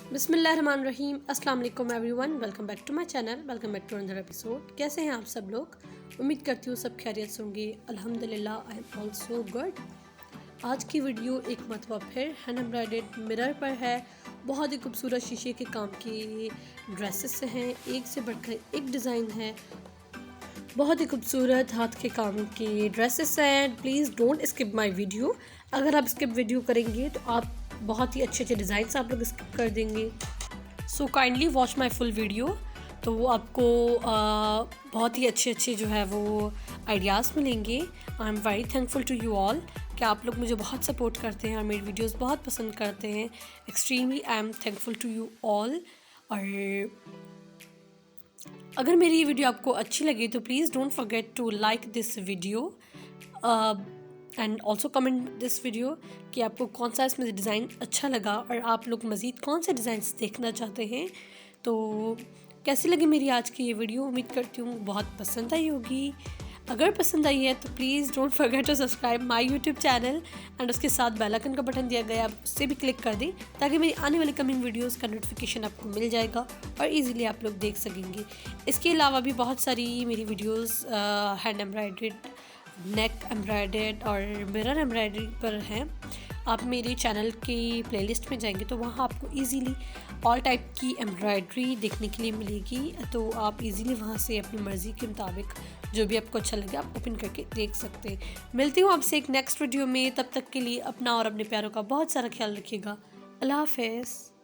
बिस्मिल्लाहिर्रहमानिर्रहीम। अस्सलाम वालेकुम everyone, welcome back to my channel, welcome back to another episode. कैसे हैं आप सब लोग? उम्मीद करती हूँ सब खैरियत से होंगे। अल्हम्दुलिल्लाह आई एम ऑल्सो गुड। आज की वीडियो एक मरतबा फिर हैंड एम्ब्रॉयडर्ड मिरर पर है। बहुत ही खूबसूरत शीशे के काम की ड्रेसेस हैं, एक से बढ़कर एक डिज़ाइन है। बहुत ही खूबसूरत हाथ के काम की ड्रेसेस हैं। Please don't skip my video. अगर आप स्किप वीडियो करेंगे तो आप बहुत ही अच्छे अच्छे डिज़ाइंस आप लोग स्किप कर देंगे। So kindly watch my full video. तो वो आपको बहुत ही अच्छे अच्छे जो है वो आइडियाज़ मिलेंगे। I am very thankful to you all कि आप लोग मुझे बहुत सपोर्ट करते हैं और मेरी वीडियोस बहुत पसंद करते हैं। Extremely I am thankful to you all. और अगर मेरी ये वीडियो आपको अच्छी लगी तो please don't forget to like this video and also comment this video कि आपको कौन सा इसमें डिज़ाइन अच्छा लगा और आप लोग मज़ीद कौन से डिज़ाइंस देखना चाहते हैं। तो कैसी लगी मेरी आज की ये वीडियो? उम्मीद करती हूँ बहुत पसंद आई होगी। अगर पसंद आई है तो please don't forget to subscribe my YouTube channel and उसके साथ बेल आइकन का बटन दिया गया, आप उससे भी क्लिक कर दें ताकि मेरी आने वाली कमिंग वीडियोस का नोटिफिकेशन आपको मिल जाएगा और इजीली आप लोग देख सकेंगे। इसके अलावा भी बहुत सारी मेरी वीडियोस हैंड एम्ब्रॉयडर्ड, नेक एम्ब्रॉयडर्ड और मिरर एम्ब्रॉयडरी पर हैं। आप मेरे चैनल की प्लेलिस्ट में जाएंगे तो वहाँ आपको इजीली ऑल टाइप की एम्ब्रॉयडरी देखने के लिए मिलेगी। तो आप इजीली वहाँ से अपनी मर्ज़ी के मुताबिक जो भी आपको अच्छा लगे आप ओपन करके देख सकते हैं। मिलती हूँ आपसे एक नेक्स्ट वीडियो में। तब तक के लिए अपना और अपने प्यारों का बहुत सारा ख्याल रखिएगा। अल्लाह हाफ़िज़।